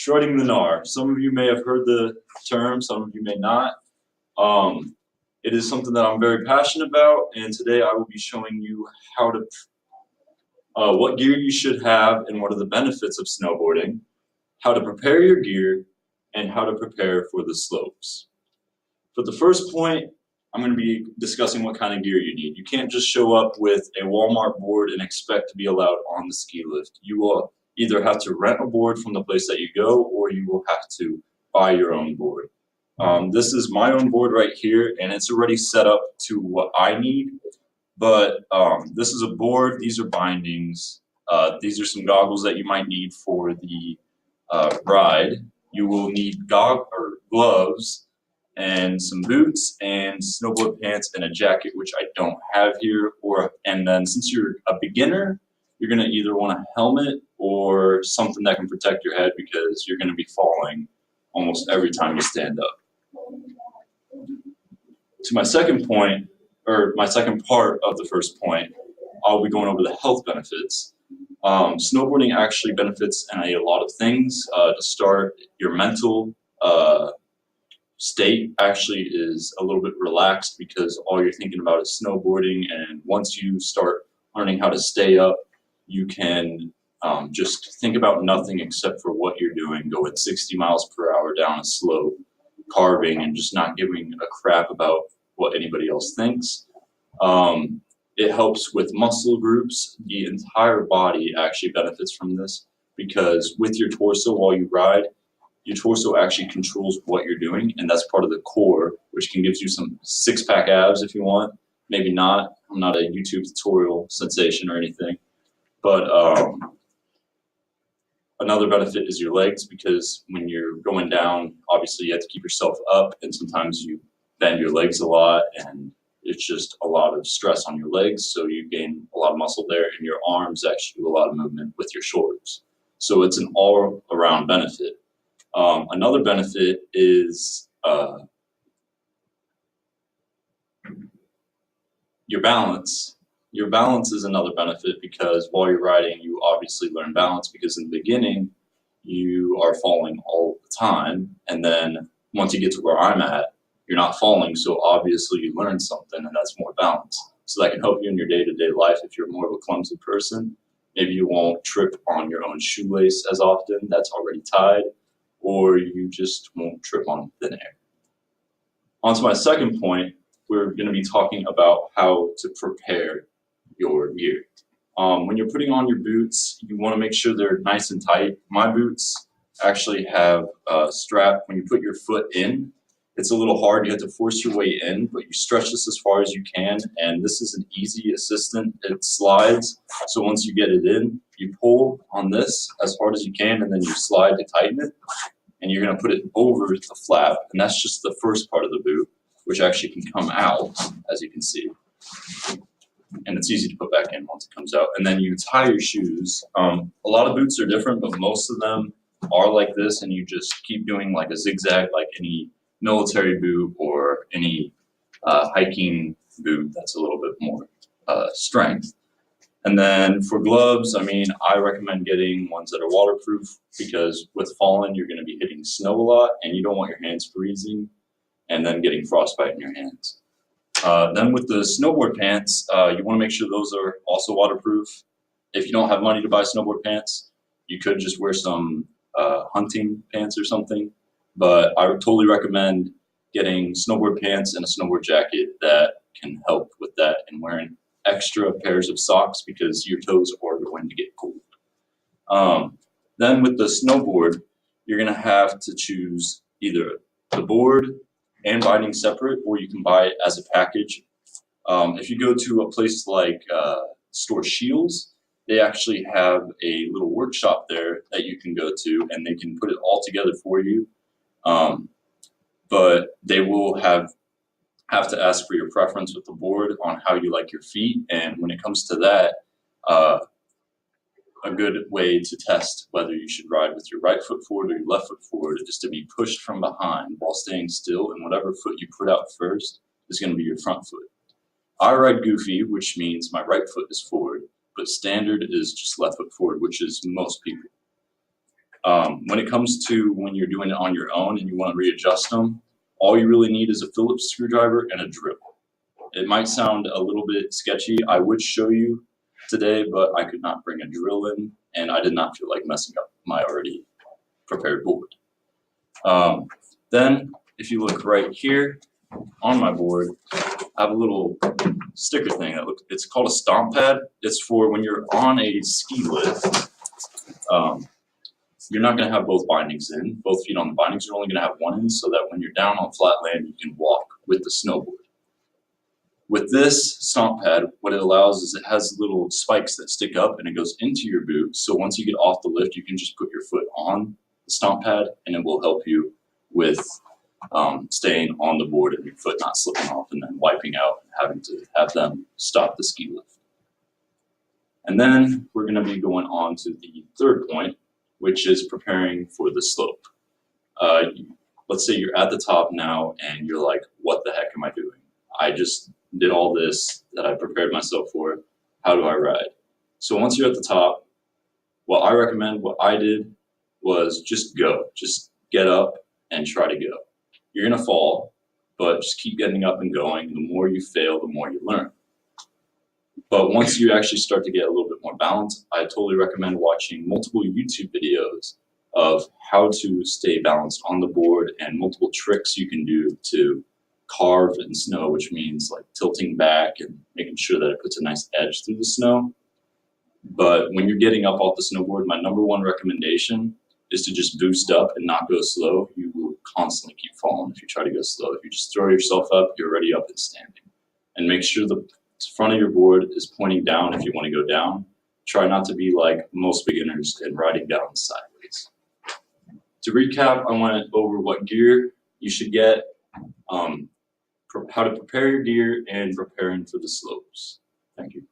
Shredding the Gnar. Some of you may have heard the term, some of you may not. It is something that I'm very passionate about, and today I will be showing you how to, what gear you should have and what are the benefits of snowboarding, how to prepare your gear, and how to prepare for the slopes. For the first point, I'm going to be discussing what kind of gear you need. You can't just show up with a Walmart board and expect to be allowed on the ski lift. You will either have to rent a board from the place that you go, or you will have to buy your own board. This is my own board right here, and it's already set up to what I need. But this is a board, these are bindings, these are some goggles that you might need for the ride. You will need gloves and some boots and snowboard pants and a jacket, which I don't have here. And then since you're a beginner, you're going to either want a helmet or something that can protect your head because you're going to be falling almost every time you stand up. To my second point, or my second part of the first point, I'll be going over the health benefits. Snowboarding actually benefits in a lot of things. To start, your mental state actually is a little bit relaxed because all you're thinking about is snowboarding, and once you start learning how to stay up, you can just think about nothing except for what you're doing, going 60 miles per hour down a slope, carving, and just not giving a crap about what anybody else thinks. It helps with muscle groups. The entire body actually benefits from this because with your torso while you ride, your torso actually controls what you're doing, and that's part of the core, which can give you some six-pack abs if you want. Maybe not. I'm not a YouTube tutorial sensation or anything. But another benefit is your legs, because when you're going down, obviously you have to keep yourself up, and sometimes you bend your legs a lot, and it's just a lot of stress on your legs, so you gain a lot of muscle there, and your arms actually do a lot of movement with your shoulders. So it's an all-around benefit. Another benefit is your balance. Your balance is another benefit because while you're riding, you obviously learn balance, because in the beginning, you are falling all the time, and then once you get to where I'm at, you're not falling, so obviously you learn something, and that's more balance. So that can help you in your day-to-day life if you're more of a clumsy person. Maybe you won't trip on your own shoelace as often, that's already tied, or you just won't trip on thin air. On to my second point, we're going to be talking about how to prepare your gear. When you're putting on your boots, you want to make sure they're nice and tight. My boots actually have a strap. When you put your foot in, it's a little hard. You have to force your way in, but you stretch this as far as you can, and this is an easy assistant. It slides, so once you get it in, you pull on this as hard as you can, and then you slide to tighten it, and you're going to put it over the flap, and that's just the first part of the boot, which actually can come out, as you can see. And it's easy to put back in once it comes out. And then you tie your shoes. A lot of boots are different, but most of them are like this, and you just keep doing like a zigzag, like any military boot or any hiking boot that's a little bit more strength. And then for gloves, I mean, I recommend getting ones that are waterproof, because with falling, you're going to be hitting snow a lot, and you don't want your hands freezing and then getting frostbite in your hands. Then with the snowboard pants, you want to make sure those are also waterproof. If you don't have money to buy snowboard pants, you could just wear some hunting pants or something. But I would totally recommend getting snowboard pants and a snowboard jacket that can help with that, and wearing extra pairs of socks because your toes are going to get cold. Then with the snowboard, you're going to have to choose either the board and binding separate, or you can buy it as a package. If you go to a place like Store Shields, they actually have a little workshop there that you can go to, and they can put it all together for you. But they will have to ask for your preference with the board on how you like your feet, and when it comes to that, a good way to test whether you should ride with your right foot forward or your left foot forward is to be pushed from behind while staying still, and whatever foot you put out first is going to be your front foot. I ride goofy, which means my right foot is forward, but standard is just left foot forward, which is most people. When it comes to when you're doing it on your own and you want to readjust them, all you really need is a Phillips screwdriver and a drill. It might sound a little bit sketchy. I would show you today, but I could not bring a drill in, and I did not feel like messing up my already prepared board. Then, if you look right here on my board, I have a little sticker thing that looks, it's called a stomp pad. It's for when you're on a ski lift. You're not going to have both bindings in, both feet on the bindings. You're only going to have one in, so that when you're down on flat land, you can walk with the snowboard. With this stomp pad, what it allows is it has little spikes that stick up and it goes into your boot. So once you get off the lift, you can just put your foot on the stomp pad and it will help you with staying on the board and your foot not slipping off and then wiping out and having to have them stop the ski lift. And then we're going to be going on to the third point, which is preparing for the slope. Let's say you're at the top now and you're like, what the heck am I doing? I just did all this that I prepared myself for. How do I ride? So once you're at the top, what I recommend, what I did was just go. Just get up and try to go. You're going to fall, but just keep getting up and going. The more you fail, the more you learn. But once you actually start to get a little bit more balanced, I totally recommend watching multiple YouTube videos of how to stay balanced on the board and multiple tricks you can do to carve in snow, which means like tilting back and making sure that it puts a nice edge through the snow. But when you're getting up off the snowboard, my number one recommendation is to just boost up and not go slow. You will constantly keep falling if you try to go slow. If you just throw yourself up, you're already up and standing. And make sure the front of your board is pointing down if you want to go down. Try not to be like most beginners and riding down sideways. To recap, I went over what gear you should get, how to prepare your gear, and preparing for the slopes. Thank you.